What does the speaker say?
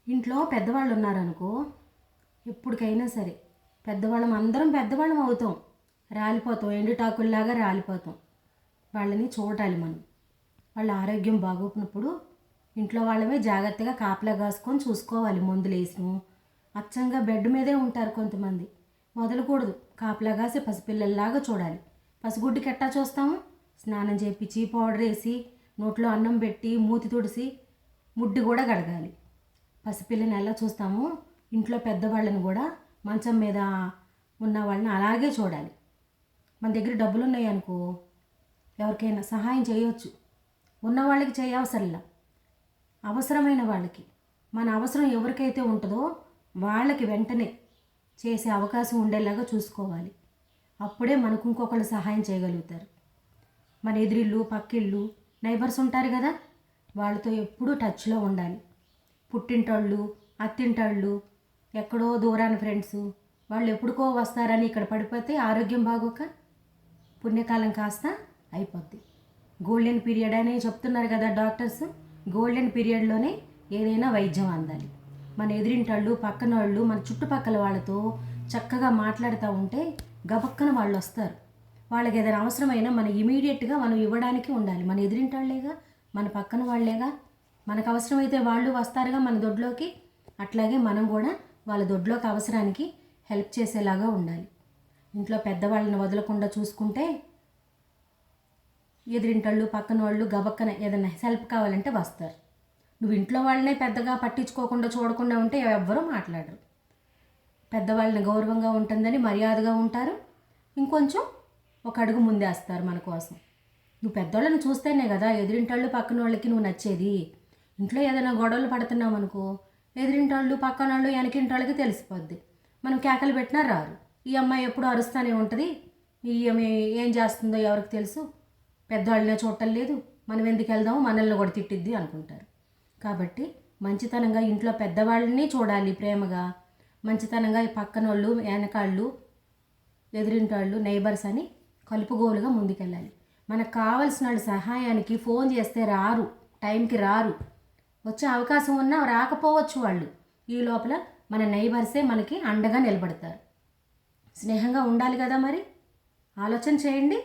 ఇంట్లో పెద్దవాళ్ళు ఉన్నారనుకో, ఎప్పటికైనా సరే పెద్దవాళ్ళం అందరం పెద్దవాళ్ళం అవుతాం, రాలిపోతాం, ఎండుటాకుల్లాగా రాలిపోతాం. వాళ్ళని చూడాలి మనం. వాళ్ళ ఆరోగ్యం బాగోకున్నప్పుడు ఇంట్లో వాళ్ళమే జాగ్రత్తగా కాపలా కాసుకొని చూసుకోవాలి. మందులేసిను అచ్చంగా బెడ్ మీదే ఉంటారు కొంతమంది. వదలకూడదు, కాపలా కాసి పసిపిల్లల్లాగా చూడాలి. పసిగుడ్డికి ఎట్టా చూస్తాము? స్నానం చేపించి పౌడర్ వేసి నోట్లో అన్నం పెట్టి మూతి తుడిసి ముడ్డి కూడా కడగాలి. పసిపిల్లని ఎలా చూస్తామో ఇంట్లో పెద్దవాళ్ళని కూడా మంచం మీద ఉన్న వాళ్ళని అలాగే చూడాలి. మన దగ్గర డబ్బులు ఉన్నాయనుకో ఎవరికైనా సహాయం చేయవచ్చు. ఉన్నవాళ్ళకి చేయవసరంలా, అవసరమైన వాళ్ళకి, మన అవసరం ఎవరికైతే ఉంటుందో వాళ్ళకి వెంటనే చేసే అవకాశం ఉండేలాగా చూసుకోవాలి. అప్పుడే మనకు ఇంకొకళ్ళు సహాయం చేయగలుగుతారు. మన ఎదురిళ్ళు పక్కిళ్ళు నైబర్స్ ఉంటారు కదా, వాళ్ళతో ఎప్పుడూ టచ్లో ఉండాలి. పుట్టింటోళ్ళు అత్తింటోళ్ళు ఎక్కడో దూరాన ఫ్రెండ్స్ వాళ్ళు ఎప్పుడుకో వస్తారని ఇక్కడ పడిపోతే ఆరోగ్యం బాగోక పుణ్యకాలం కాస్త అయిపోద్ది. గోల్డెన్ పీరియడ్ అనే చెప్తున్నారు కదా డాక్టర్స్. గోల్డెన్ పీరియడ్లోనే ఏదైనా వైద్యం అందాలి. మన ఎదిరింటాళ్ళు పక్కన వాళ్ళు మన చుట్టుపక్కల వాళ్ళతో చక్కగా మాట్లాడుతూ ఉంటే గబక్కన వాళ్ళు వస్తారు. వాళ్ళకి ఏదైనా అవసరమైనా మనం ఇమీడియట్గా మనం ఇవ్వడానికి ఉండాలి. మన ఎదిరింటాళ్ళేగా, మన పక్కన వాళ్ళేగా, మనకు అవసరమైతే వాళ్ళు వస్తారుగా మన దొడ్లోకి. అట్లాగే మనం కూడా వాళ్ళ దొడ్లోకి అవసరానికి హెల్ప్ చేసేలాగా ఉండాలి. ఇంట్లో పెద్దవాళ్ళని వదలకుండా చూసుకుంటే ఎదిరింటాళ్ళు పక్కన వాళ్ళు గబక్కన ఏదైనా హెల్ప్ కావాలంటే వస్తారు. నువ్వు ఇంట్లో వాళ్ళనే పెద్దగా పట్టించుకోకుండా చూడకుండా ఉంటే ఎవ్వరూ మాట్లాడరు. పెద్దవాళ్ళని గౌరవంగా ఉంటుందని మర్యాదగా ఉంటారు, ఇంకొంచెం ఒక అడుగు ముందేస్తారు మన కోసం. నువ్వు పెద్దవాళ్ళని చూస్తేనే కదా ఎదిరింటాళ్ళు పక్కన వాళ్ళకి నువ్వు నచ్చేది. ఇంట్లో ఏదైనా గొడవలు పడుతున్నావు అనుకో, ఎదిరింటాళ్ళు పక్కన వాళ్ళు వెనకింటాళ్ళకి తెలిసిపోద్ది. మనం కేకలు పెట్టినా రారు. ఈ అమ్మాయి ఎప్పుడు అరుస్తూనే ఉంటుంది, ఈ ఏం చేస్తుందో ఎవరికి తెలుసు, పెద్దవాళ్ళనే చూడటం లేదు, మనం ఎందుకు వెళ్దాము, మనల్ని కూడా తిట్టిద్ది అనుకుంటారు. కాబట్టి మంచితనంగా ఇంట్లో పెద్దవాళ్ళని చూడాలి ప్రేమగా. మంచితనంగా పక్కన వాళ్ళు వెనకాళ్ళు ఎదిరింటాళ్ళు నైబర్స్ అని కలుపుగోలుగా ముందుకెళ్ళాలి. మనకు కావలసిన వాళ్ళ సహాయానికి ఫోన్ చేస్తే రారు, టైంకి రారు. వచ్చే అవకాశం ఉన్నా రాకపోవచ్చు వాళ్ళు. ఈ లోపల మన నైబర్సే మనకి అండగా నిలబడతారు. స్నేహంగా ఉండాలి కదా మరి. ఆలోచన చేయండి.